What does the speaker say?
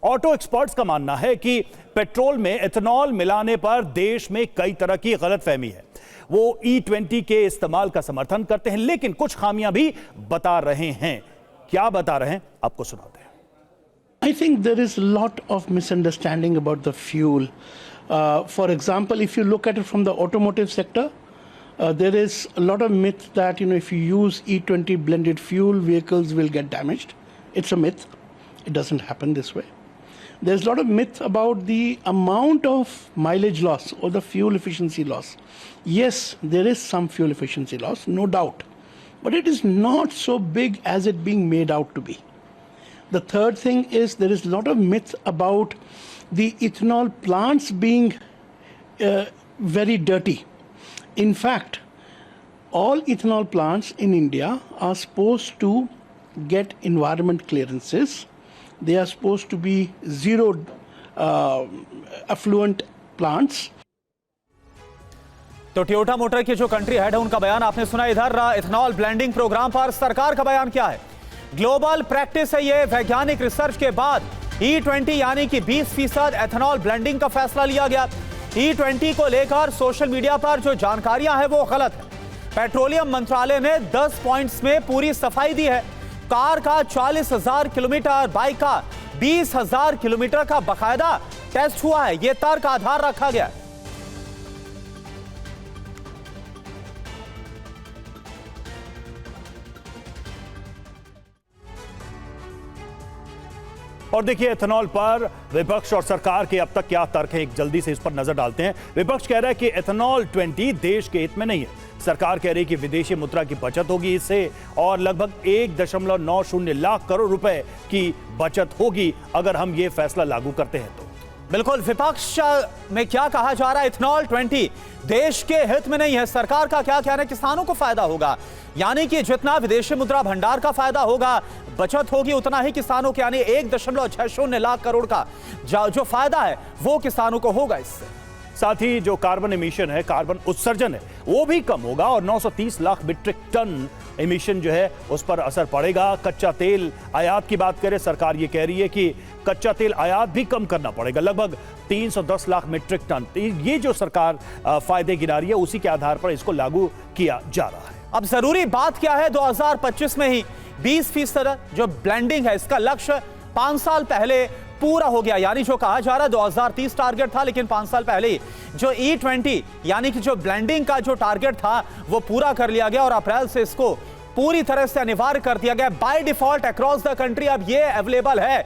Auto experts का मानना है कि पेट्रोल में एथेनॉल मिलाने पर देश में कई तरह की गलतफहमी है। वो E20 के इस्तेमाल का समर्थन करते हैं, लेकिन कुछ खामियां भी बता रहे हैं। क्या बता रहे हैं, आपको सुनाते हैं। I think there is a lot of misunderstanding about the fuel. For example, if you look at it from the automotive sector, there is a lot of myth that if you use E20 blended fuel, vehicles will get damaged. It's a myth. It doesn't happen this way. There's a lot of myth about the amount of mileage loss or the fuel efficiency loss. Yes, there is some fuel efficiency loss, no doubt, but it is not so big as it being made out to be. The third thing is there is a lot of myth about the ethanol plants being very dirty. In fact, all ethanol plants in India are supposed to get environment clearances. They are supposed to be zero affluent plants. तो Toyota motor के जो country head है उनका बयान आपने सुना। इधर ethanol blending programme पर सरकार का बयान क्या है? ग्लोबल प्रैक्टिस है ये, वैज्ञानिक रिसर्च के बाद E20 यानी कि 20% एथेनॉल ब्लेंडिंग का फैसला लिया गया। E20 को लेकर सोशल मीडिया पर जो जानकारियां हैं वो गलत है। पेट्रोलियम मंत्रालय ने 10 पॉइंट्स में पूरी सफाई दी है। कार का 40,000 किलोमीटर, बाइक का 20,000 किलोमीटर का बकायदा टेस्ट हुआ है। यह तर्क आधार रखा गया है। और देखिए एथेनॉल पर विपक्ष और सरकार के अब तक क्या तर्क है, एक जल्दी से इस पर नजर डालते हैं। विपक्ष कह रहा है कि एथेनॉल 20 देश के हित में नहीं है। सरकार कह रही है कि विदेशी मुद्रा की बचत होगी इससे, और लगभग 1.90 लाख करोड़ रुपए की बचत होगी अगर हम ये फैसला लागू करते हैं तो। बिल्कुल, विपक्ष में क्या कहा जा रहा है? इथेनॉल 20 देश के हित में नहीं है। सरकार का क्या कहना है? किसानों को फायदा होगा, यानी कि जितना विदेशी मुद्रा भंडार का फायदा होगा, बचत होगी, उतना ही किसानों के यानी 1.60 लाख करोड़ का जो फायदा है वो किसानों को होगा इससे। साथ ही जो कार्बन एमिशन है, कार्बन उत्सर्जन है, वो भी कम होगा और 930 लाख मीट्रिक टन एमिशन जो है उस पर असर पड़ेगा। कच्चा तेल आयात की बात करें, सरकार ये कह रही है कि कच्चा तेल आयात भी कम करना पड़ेगा, लगभग 310 लाख मीट्रिक टन। ये जो सरकार फायदे गिना रही है उसी के आधार पर इसको लागू किया जा रहा है। अब जरूरी बात क्या है, 2025 में ही 20% जो ब्लेंडिंग है इसका लक्ष्य 5 साल पहले पूरा हो गया। यानी जो कहा जा रहा है 2030 टारगेट था, लेकिन 5 साल पहले जो E20 यानी कि जो ब्लेंडिंग का जो टारगेट था वो पूरा कर लिया गया और अप्रैल से इसको पूरी तरह से अनिवार्य कर दिया गया by default across the country. अब ये अवेलेबल है